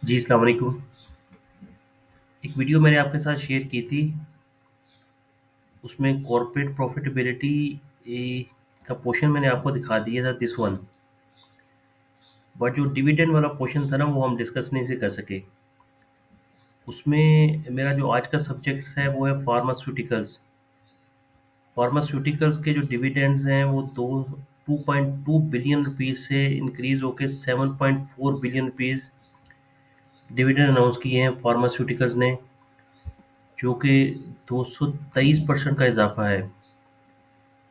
जी, अस्सलाम वालेकुम। एक वीडियो मैंने आपके साथ शेयर की थी, उसमें कॉर्पोरेट प्रॉफ़िटेबिलिटी का पोर्शन मैंने आपको दिखा दिया था दिस वन, बट जो डिविडेंड वाला पोर्शन था ना, वो हम डिस्कस नहीं से कर सके। उसमें मेरा जो आज का सब्जेक्ट है, वो है फार्मास्यूटिकल्स। फार्मास्यूटिकल्स के जो डिविडेंड्स हैं, वो 2.2 बिलियन रुपीज़ से इंक्रीज़ होके 7.4 बिलियन रुपीज़ डिविडेंड अनाउंस किए हैं फार्मास्यूटिकल्स ने, जो कि 223% का इज़ाफ़ा है।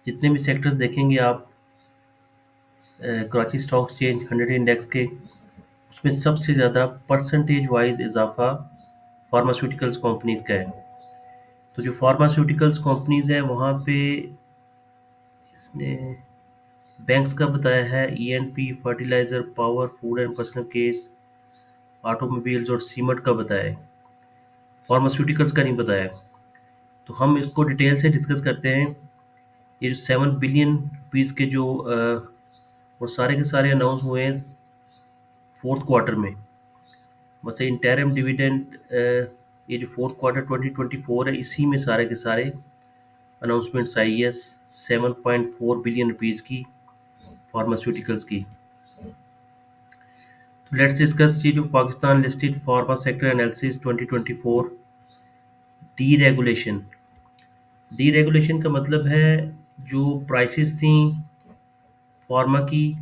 जितने भी सेक्टर्स देखेंगे आप कराची स्टॉक एक्सचेंज 100 इंडेक्स के, उसमें सबसे ज़्यादा परसेंटेज वाइज इजाफा फार्मास्यूटिकल्स कंपनीज का है। तो जो फार्मास्यूटिकल्स कंपनीज हैं वहाँ पे इसने बैंक्स का बताया है, ENP, fertilizer, power, food and personal cares, automobiles और सीमेंट का बताया है। फार्मास्यूटिकल्स का नहीं बताया। तो हम इसको डिटेल से डिस्कस करते हैं। ये जो 7 बिलियन रुपीज़ के जो वो सारे के सारे अनाउंस हुए हैं फोर्थ क्वार्टर में। बस इंटरिम डिविडेंड ये जो फोर्थ क्वार्टर 2024 है, इसी में सारे के सारे अनाउंसमेंट्स आई है 7.4 बिलियन रुपीज़ की फार्मास्यूटिकल्स की। तो लेट्स डिस्कस ये जो Pakistan listed pharma sector analysis 2024 deregulation. Deregulation का मतलब है जो प्राइसेस थी फार्मा की,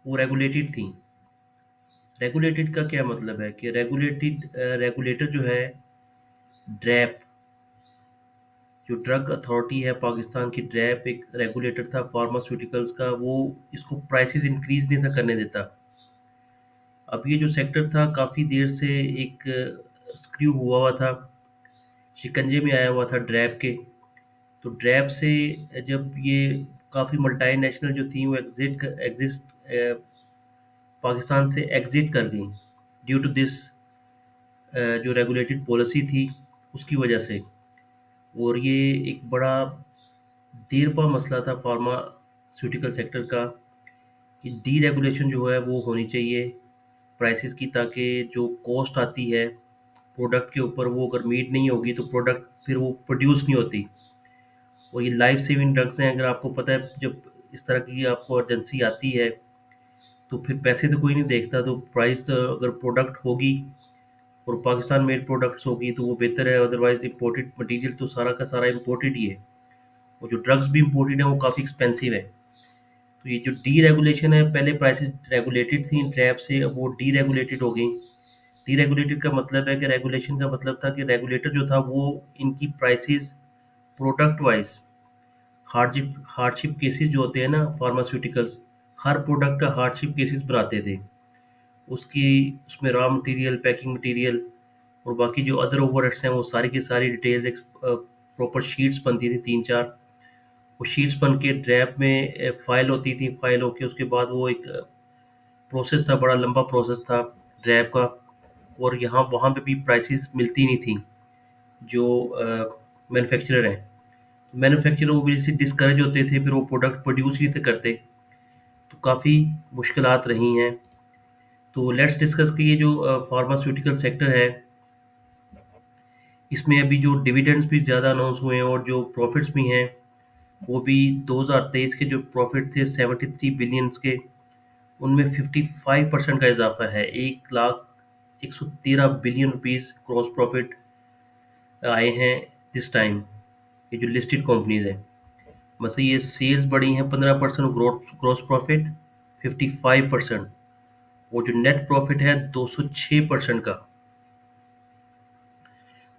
वो रेगुलेटेड थी। रेगुलेटेड का क्या मतलब है कि रेगुलेटर जो है ड्रैप, जो ड्रग अथॉरिटी है पाकिस्तान की, ड्रैप एक रेगुलेटर था फार्मास्यूटिकल्स का, वो इसको प्राइसेस इंक्रीज नहीं था करने देता। अब ये जो सेक्टर था काफ़ी देर से एक स्क्रू हुआ हुआ था, शिकंजे में आया हुआ था ड्रैप के। तो ड्रैप से जब ये काफ़ी मल्टीनेशनल जो थी वो पाकिस्तान से एग्जिट कर गई ड्यू टू दिस, जो रेगुलेटेड पॉलिसी थी उसकी वजह से। और ये एक बड़ा देर पा मसला था फार्मास्यूटिकल सेक्टर का कि डीरेगुलेशन जो है वो होनी चाहिए प्राइसेस की, ताकि जो कॉस्ट आती है प्रोडक्ट के ऊपर, वो अगर मीट नहीं होगी तो प्रोडक्ट फिर वो प्रोड्यूस नहीं होती। और ये लाइफ सेविंग ड्रग्स हैं, अगर आपको पता है जब इस तरह की आपको अर्जेंसी आती है तो फिर पैसे तो कोई नहीं देखता, तो प्राइस तो अगर प्रोडक्ट होगी और पाकिस्तान मेड प्रोडक्ट्स होगी तो वो बेहतर है, अदरवाइज इम्पोर्टेड मटेरियल तो सारा का सारा इम्पोर्टेड ही है। और जो ड्रग्स भी इम्पोर्टेड है वो काफ़ी एक्सपेंसिव है। तो ये जो डीरेगुलेशन है, पहले प्राइसेस रेगुलेटेड थी ट्रैप से, अब वो डीरेगुलेटेड हो गई। डीरेगुलेटेड का मतलब है कि रेगुलेशन का मतलब था कि रेगुलेटर जो था वो इनकी prices product wise, hardship hardship cases जो होते हैं ना फार्मास्यूटिकल्स, हर प्रोडक्ट का हार्डशिप केसेस बनाते थे। उसकी उसमें रॉ मटेरियल, पैकिंग मटेरियल और बाकी जो अदर ओवरहेड्स हैं, वो सारी की सारी डिटेल्स एक प्रॉपर शीट्स बनती थी 3-4। वो शीट्स बन के ड्रैप में फाइल होती थी, फाइल होके उसके बाद वो एक प्रोसेस था, बड़ा लंबा प्रोसेस था ड्रैप का। और यहाँ वहाँ पे भी प्राइसेस मिलती नहीं थी जो मैन्युफैक्चरर हैं। मैन्युफैक्चरर वो भी जैसे डिस्करेज होते थे, फिर वो प्रोडक्ट प्रोड्यूस नहीं थे करते। तो काफ़ी मुश्किलात रही हैं। तो लेट्स डिस्कस कि ये जो फार्मास्यूटिकल सेक्टर है, इसमें अभी जो डिविडेंड्स भी ज़्यादा अनाउंस हुए हैं और जो प्रॉफिट्स भी हैं, वो भी 2023 के जो प्रॉफिट थे 73 बिलियंस के, उनमें 55% का इजाफा है। 1,01,13 बिलियन रुपीस क्रॉस प्रॉफिट आए हैं दिस टाइम। ये जो लिस्टेड कंपनीज हैं, मतलब ये सेल्स बढ़ी हैं 15%, ग्रोथ ग्रॉस प्रॉफिट 55%, और जो नेट प्रॉफिट है 206% का।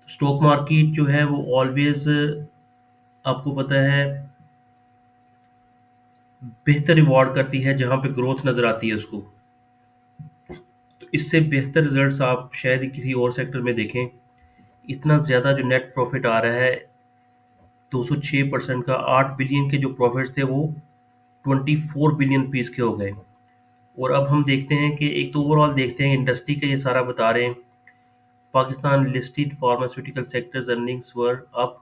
स्टॉक मार्केट जो है वो ऑलवेज, आपको पता है, बेहतर रिवॉर्ड करती है जहाँ पे ग्रोथ नज़र आती है उसको। तो इससे बेहतर रिजल्ट्स आप शायद ही किसी और सेक्टर में देखें। इतना ज़्यादा जो नेट प्रॉफिट आ रहा है 206% का, 8 बिलियन के जो प्रॉफिट्स थे वो 24 बिलियन पीस के हो गए। और अब हम देखते हैं कि एक तो ओवरऑल देखते हैं इंडस्ट्री का, ये सारा बता रहे हैं। Pakistan listed pharmaceutical sectors earnings were up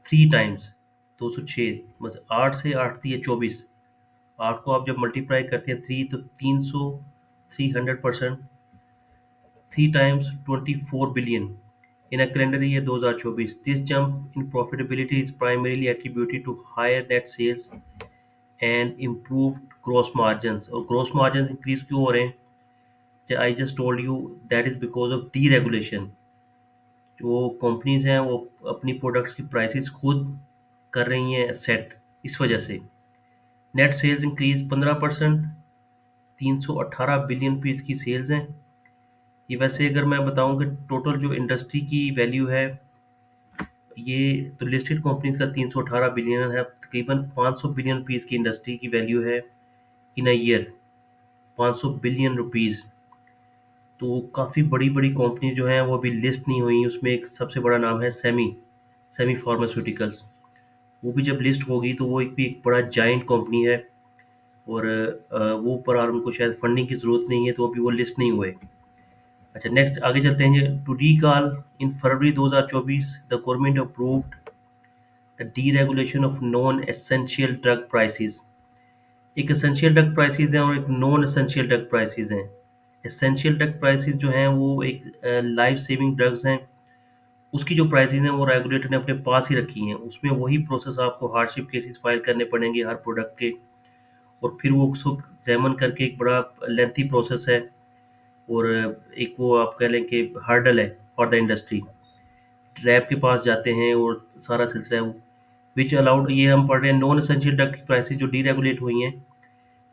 3 times, 206, बस 8 से 8 थी ये 24। 8 को आप जब मल्टीप्लाई करते हैं 3, तो 300, 300%, 3 times 24 billion in a calendar year 2024. This jump in profitability is primarily attributed to higher net sales and improved gross margins. और gross margins increase क्यों हो रहे हैं? I just told you that is because of deregulation. जो companies हैं वो अपनी products की प्राइसेस खुद कर रही हैं सेट, इस वजह से net sales increase 15%, 318 billion piece की सेल्स हैं ये। वैसे अगर मैं बताऊं कि टोटल जो इंडस्ट्री की वैल्यू है, ये तो लिस्टेड कंपनीज का 318 बिलियन है, तकरीबन 500 बिलियन पीस की इंडस्ट्री की वैल्यू है इन अ ईयर, 500 बिलियन रुपीस। तो काफ़ी बड़ी बड़ी कंपनी जो हैं वो अभी लिस्ट नहीं हुई। उसमें एक सबसे बड़ा नाम है सेमी सेमी फार्मास्यूटिकल्स। वो भी जब लिस्ट होगी तो वो एक बड़ा जाइंट कंपनी है। और वो पर और उनको शायद फंडिंग की ज़रूरत नहीं है, तो अभी वो लिस्ट नहीं हुए। अच्छा, नेक्स्ट आगे चलते हैं। To recall, in February 2024 the government approved the deregulation of non essential drug prices. एक एसेंशियल ड्रग प्राइसेस हैं और एक नॉन एसेंशियल ड्रग प्राइसेस हैं। एसेंशियल ड्रग प्राइसेस जो हैं वो एक लाइफ सेविंग ड्रग्स हैं, उसकी जो प्राइसेस हैं वो रेगुलेटर ने अपने पास ही रखी हैं। उसमें वही प्रोसेस आपको हार्डशिप केसेस फाइल करने पड़ेंगे हर प्रोडक्ट के, और फिर वो उसको एग्जामिन करके एक बड़ा लेंथी प्रोसेस है। और एक वो आप कह लें कि हर्डल है फॉर द इंडस्ट्री। रैब के पास जाते हैं और सारा सिलसिला है वो विच अलाउड, ये हम पढ़ रहे हैं नॉन एसेंशियल ड्रग की प्राइसेस जो डीरेगुलेट हुई हैं,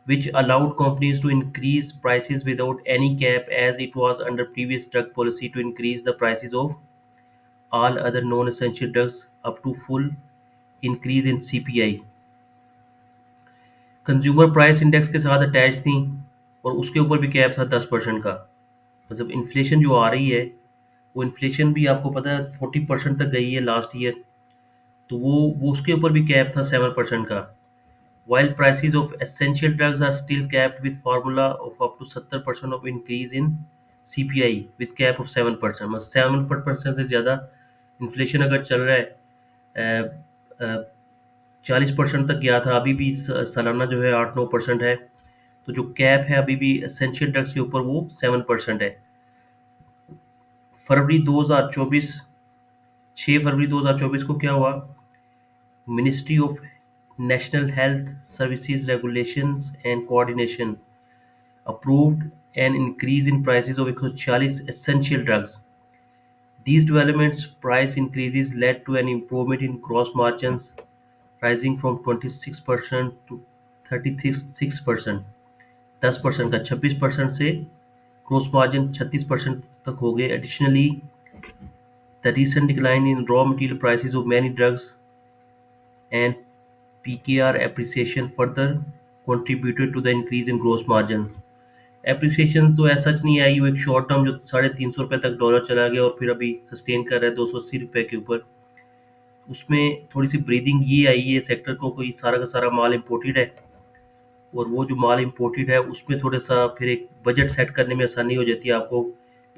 which allowed companies to increase prices without any cap, as it was under previous drug policy to increase the prices of all other non-essential drugs up to full increase in CPI। Consumer price index के साथ attach थी और उसके ऊपर भी cap था 10% का। मतलब इन्फ्लेशन जो आ रही है, वो इन्फ्लेशन भी आपको पता है 40% तक गई है लास्ट ईयर। तो वो उसके ऊपर भी कैप था 7% का। While prices of essential drugs are still capped with formula of up to 70% of increase in CPI with cap of 7%। मतलब 7% से ज़्यादा इन्फ्लेशन अगर चल रहा है, 40% तक गया था, अभी भी सालाना जो है 8-9% है। तो जो कैप है अभी भी एसेंशियल ड्रग्स के ऊपर वो 7% है। फरवरी 2024, 6 फरवरी 2024 को क्या हुआ? Ministry of national health services regulations and coordination approved an increase in prices of 140 essential drugs. These developments price increases led to an improvement in gross margins, rising from 26% to 36%। 10% का 26% से gross margin 36% तक हो गए। Additionally, the recent decline in raw material prices of many drugs and PKR appreciation further contributed to the increase in gross margins। Appreciation तो ऐसा सच नहीं आई, वो एक शॉर्ट टर्म जो 350 रुपये तक डॉलर चला गया और फिर अभी सस्टेन कर रहा है 280 रुपये के ऊपर। उसमें थोड़ी सी ब्रीदिंग ये आई है सेक्टर को, कोई सारा का सारा माल इम्पोर्टेड है, और वो जो माल इम्पोर्टेड है उसमें थोड़ा सा फिर एक बजट सेट करने में आसानी हो जाती है। आपको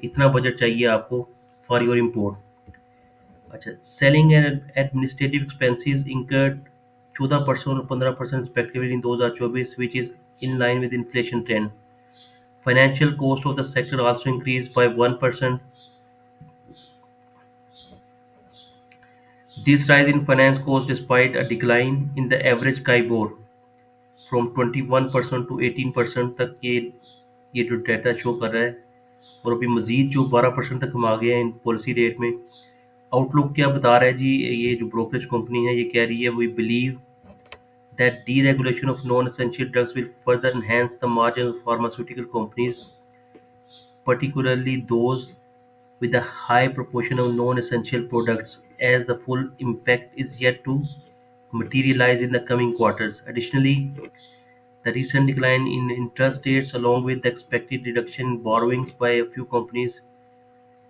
इतना बजट चाहिए आपको फॉर योर इम्पोर्ट। अच्छा, selling and administrative expenses incurred 14% और 15% respectively in 2024, which is in line with inflation trend. Financial cost of the sector also increased by 1%. This rise in finance cost despite a decline in the average KIBOR from 21% to 18% तक, ये जो data show कर रहा है। और अभी मजीद जो 12% तक हम आ गए हैं इन पॉलिसी रेट में। आउटलुक क्या बता रहा है जी? ये जो ब्रोकरेज कंपनी है ये कह रही है, we believe that deregulation of non-essential drugs will further enhance the margins of pharmaceutical companies, particularly those with a high proportion of non-essential products, as the full impact is yet to materialize in the coming quarters. Additionally, the recent decline in interest rates, along with the expected reduction in borrowings by a few companies,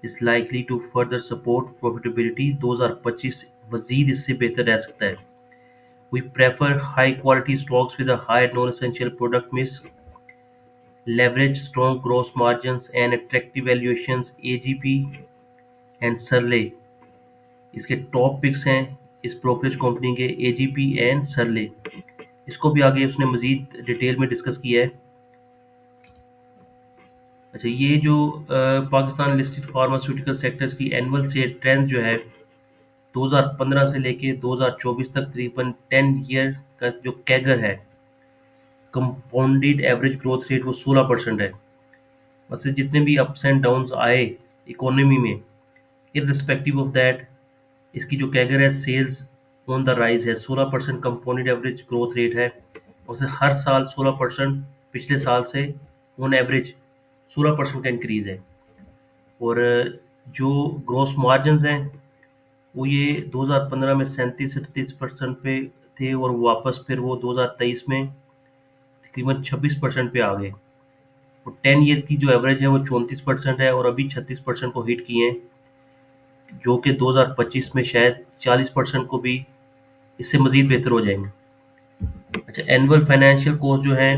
is likely to further support profitability। 2025 मजीद इससे बेहतर रह सकता है। We prefer high quality stocks with a high non-essential product mix, leverage strong gross margins and attractive valuations। AGP and सरले इसके top picks हैं इस brokerage company के, एजीपी एंड सरले। इसको भी आगे उसने मजीद डिटेल में डिस्कस किया है। अच्छा, ये जो पाकिस्तान लिस्टेड फार्मास्यूटिकल सेक्टर्स की एनुअल से ट्रेंड जो है 2015 से लेके 2024 तक तकरीबन 10 ईयर का जो कैगर है, कंपाउंडेड एवरेज ग्रोथ रेट, वो 16% है। मतलब जितने भी अप्स एंड डाउन्स आए इकोनॉमी में, इररिस्पेक्टिव ऑफ दैट, इसकी जो कैगर है सेल्स ऑन द राइज है, 16% कंपाउंडेड एवरेज ग्रोथ रेट है। और से हर साल 16% पिछले साल से ऑन एवरेज 16% का इंक्रीज है। और जो ग्रोस मार्जिन हैं वो ये 2015 में 37-38% पे थे, और वापस फिर वो 2023 में तकरीबन 26% पे आ गए। और 10 ईयर की जो एवरेज है वो 34% है, और अभी 36% को हिट किए हैं, जो कि 2025 में शायद 40% को भी इससे मजीद बेहतर हो जाएंगे। अच्छा, एनुअल फाइनेंशियल कॉस्ट जो है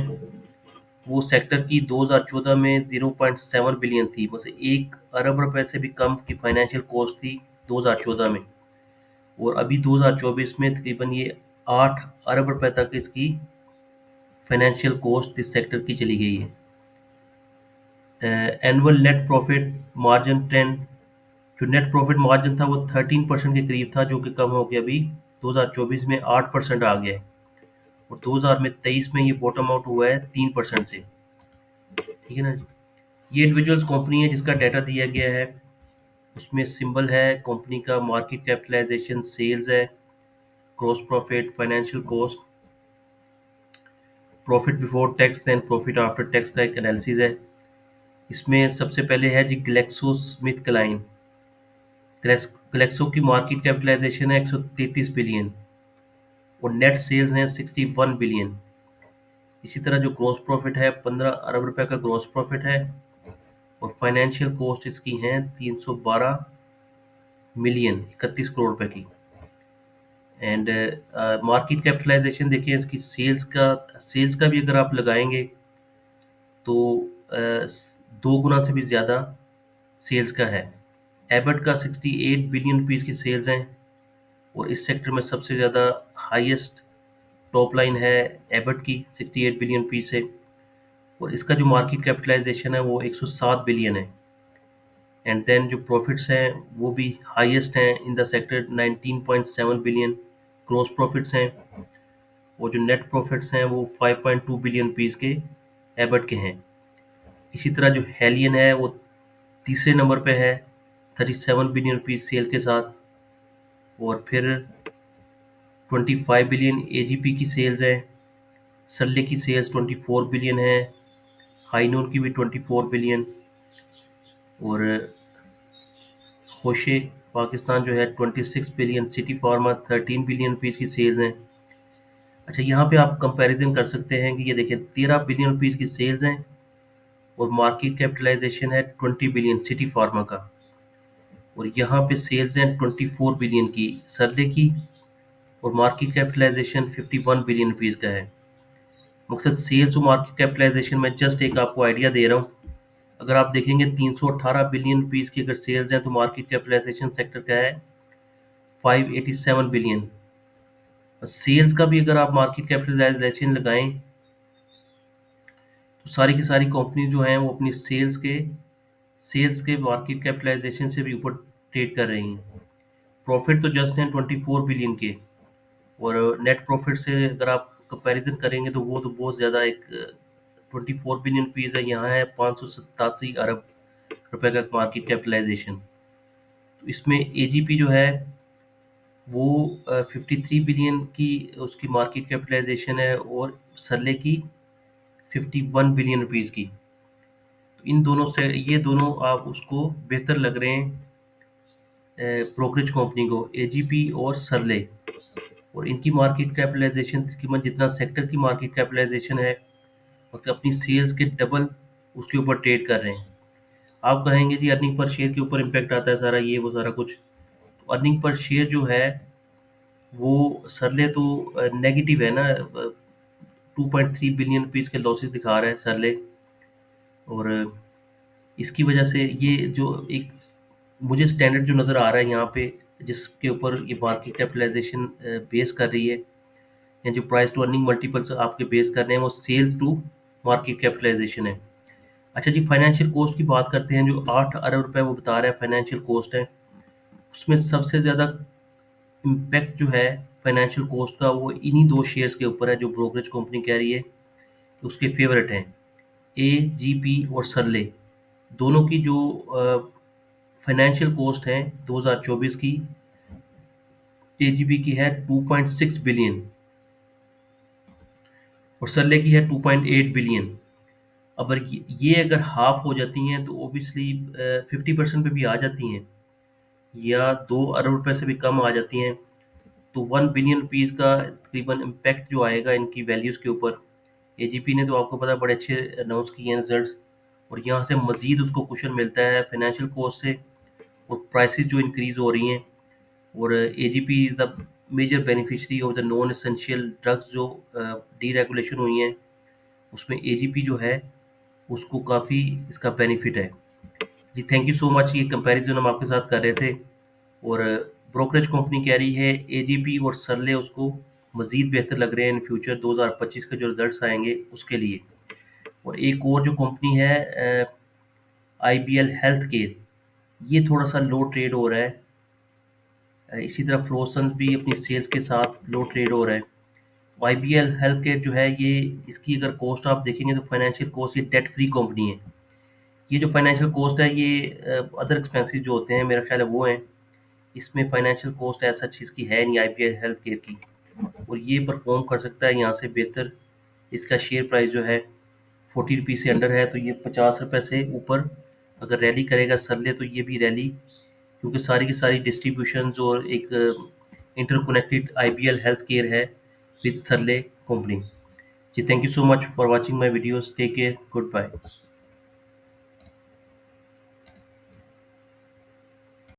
वो सेक्टर की 2014 में 0.7 बिलियन थी, बस 1 अरब रुपए से भी कम की फाइनेंशियल कॉस्ट थी 2014 में। और अभी 2024 में तकरीबन ये 8 अरब रुपए तक इसकी फाइनेंशियल कॉस्ट इस सेक्टर की चली गई है। Annual net profit margin trend, जो नेट प्रॉफिट मार्जिन था वो 13% के करीब था, जो कि कम हो गया अभी 2024 में 8% आ गया है। और 2023 में ये बॉटम आउट हुआ है 3% से। ठीक है ना जी? ये इंडिविजुअल्स कंपनी है जिसका डाटा दिया गया है, उसमें सिंबल है कंपनी का, मार्केट कैपिटलाइजेशन, सेल्स है, gross profit, financial cost, profit before tax, then profit after tax का एक एनालिसिस है। इसमें सबसे पहले है जी ग्लेक्सो स्मिथ क्लाइन। ग्लेक्सो की मार्केट कैपिटलाइजेशन है 133 बिलियन, और नेट सेल्स हैं 61 बिलियन। इसी तरह जो ग्रॉस प्रॉफिट है 15 अरब रुपए का ग्रॉस प्रॉफिट है, और फाइनेंशियल कॉस्ट इसकी हैं 312 मिलियन, 31 करोड़ रुपए की। एंड मार्केट कैपिटलाइजेशन देखिए इसकी, सेल्स का भी अगर आप लगाएंगे तो 2 गुना से भी ज़्यादा सेल्स का है। एबट का 68 बिलियन रुपीज़ की सेल्स हैं, और इस सेक्टर में सबसे ज़्यादा हाईएस्ट टॉप लाइन है एबट की 68 बिलियन रुपीज़ से। और इसका जो मार्केट कैपिटलाइजेशन है वो 107 बिलियन है। एंड देन जो प्रॉफिट्स हैं वो भी हाईएस्ट हैं in the sector, 19.7 billion gross profits हैं, और जो नेट प्रॉफिट्स हैं वो 5.2 बिलियन रुपीज़ के एबट के हैं। इसी तरह जो हेलियन है वो तीसरे नंबर पे है 37 बिलियन रुपीज़ सेल के साथ, और फिर 25 बिलियन एजीपी की सेल्स है। सल्ले की सेल्स 24 बिलियन है, हाइनोर की भी 24 बिलियन, और होशे पाकिस्तान जो है 26 billion, city pharma 13 billion rupees की सेल्स हैं। अच्छा, यहाँ पे आप कंपैरिजन कर सकते हैं कि ये देखिए 13 बिलियन रुपीज़ की सेल्स हैं, और मार्केट कैपिटलाइजेशन है 20 बिलियन सिटी फार्मा का, और यहाँ पे सेल्स हैं 24 बिलियन की सरले की, और मार्केट कैपिटलाइजेशन 51 बिलियन रुपीज़ का है। मकसद सेल्स और मार्केट कैपिटलाइजेशन में जस्ट एक आपको आइडिया दे रहा हूँ। अगर आप देखेंगे 318 बिलियन रुपीज़ की अगर सेल्स हैं तो मार्केट कैपिटलाइजेशन सेक्टर का है 587 बिलियन। सेल्स का भी अगर आप मार्केट कैपिटलाइजेशन लगाएं तो सारी की सारी कंपनी जो हैं वो अपनी सेल्स के मार्केट कैपिटलाइजेशन से भी ऊपर ट्रेड कर रही हैं। प्रॉफिट तो जस्ट हैं 24 बिलियन के, और नेट प्रॉफिट से अगर आप कंपैरिजन करेंगे तो वो तो बहुत ज़्यादा, एक 24 बिलियन रुपीज़ है, यहाँ है 587 अरब रुपए का मार्केट कैपिटलाइजेशन। तो इसमें एजीपी जो है वो 53 बिलियन की उसकी मार्केट कैपिटलाइजेशन है, और सरले की 51 बिलियन रुपीज़ की। तो इन दोनों से ये दोनों आप उसको बेहतर लग रहे हैं ब्रोकरेज कंपनी को, एजीपी और सरले। और इनकी मार्केट कैपिटलाइजेशन तकरीबन जितना सेक्टर की मार्केट कैपिटलाइजेशन है, मतलब अपनी सेल्स के डबल उसके ऊपर ट्रेड कर रहे हैं। आप कहेंगे जी अर्निंग पर शेयर के ऊपर इम्पैक्ट आता है सारा, ये वो सारा कुछ। तो अर्निंग पर शेयर जो है वो सरले तो नेगेटिव है ना, 2.3 बिलियन रुपीज़ के लॉसेस दिखा रहा है सरले। और इसकी वजह से ये जो एक मुझे स्टैंडर्ड जो नज़र आ रहा है यहाँ पे, जिसके ऊपर ये मार्केट कैपिटलाइजेशन बेस कर रही है, या जो प्राइस टू अर्निंग मल्टीपल्स आपके बेस कर रहे हैं, वो सेल्स टू मार्केट कैपिटलाइजेशन है। अच्छा जी, फाइनेंशियल कॉस्ट की बात करते हैं। जो 8 अरब रुपए वो बता रहा है फाइनेंशियल कॉस्ट है, उसमें सबसे ज़्यादा इम्पैक्ट जो है फाइनेंशियल कॉस्ट का वो इन्हीं 2 शेयर्स के ऊपर है जो ब्रोकरेज कंपनी कह रही है कि उसके फेवरेट हैं, एजीपी और सरले। दोनों की जो फाइनेंशियल कॉस्ट है 2024 की, एजीपी की है 2.6 बिलियन और सरले की है 2.8 बिलियन। अगर ये अगर हाफ हो जाती हैं तो ऑब्वियसली 50% पे भी आ जाती हैं, या 2 अरब रुपए से भी कम आ जाती हैं, तो 1 बिलियन रुपीज़ का तकरीबन इम्पैक्ट जो आएगा इनकी वैल्यूज़ के ऊपर। एजीपी ने तो आपको पता है बड़े अच्छे अनाउंस किए हैं रिजल्ट्स, और यहाँ से मजीद उसको कुशन मिलता है फाइनेंशियल कॉस्ट से, और प्राइसेस जो इंक्रीज हो रही हैं। और AGP is the major beneficiary of the non essential drugs जो डीरेगुलेशन हुई हैं, उसमें एजीपी जो है उसको काफ़ी इसका बेनिफिट है। जी थैंक यू सो मच। ये कंपैरिजन हम आपके साथ कर रहे थे, और ब्रोकरेज कंपनी कह रही है एजीपी और सरले उसको मज़ीद बेहतर लग रहे हैं इन फ्यूचर 2025 के जो रिजल्ट्स आएंगे उसके लिए। और एक और जो कंपनी है आईबीएल हेल्थ केयर, ये थोड़ा सा लो ट्रेड हो रहा है। इसी तरह फ्लोसन भी अपनी सेल्स के साथ लो ट्रेड हो रहा है। आईबीएल हेल्थ केयर जो है ये, इसकी अगर कॉस्ट आप देखेंगे तो फाइनेंशियल कॉस्ट ये डेट फ्री कंपनी है। ये जो फाइनेंशियल कॉस्ट है ये अदर एक्सपेंसेस जो होते हैं मेरा ख्याल है वो हैं, इसमें फाइनेंशियल कॉस्ट ऐसा चीज़ की है नहीं आईपीएल हेल्थ केयर की, और ये परफॉर्म कर सकता है यहाँ से बेहतर। इसका शेयर प्राइस जो है 40 रुपीज़ से अंडर है, तो ये 50 रुपये से ऊपर अगर रैली करेगा सरले तो ये भी रैली, क्योंकि सारी की सारी डिस्ट्रीब्यूशन और एक इंटरकनेक्टेड आईपीएल हेल्थ केयर है विद सरले कंपनी। जी thank you so much for watching my videos, take care, good bye.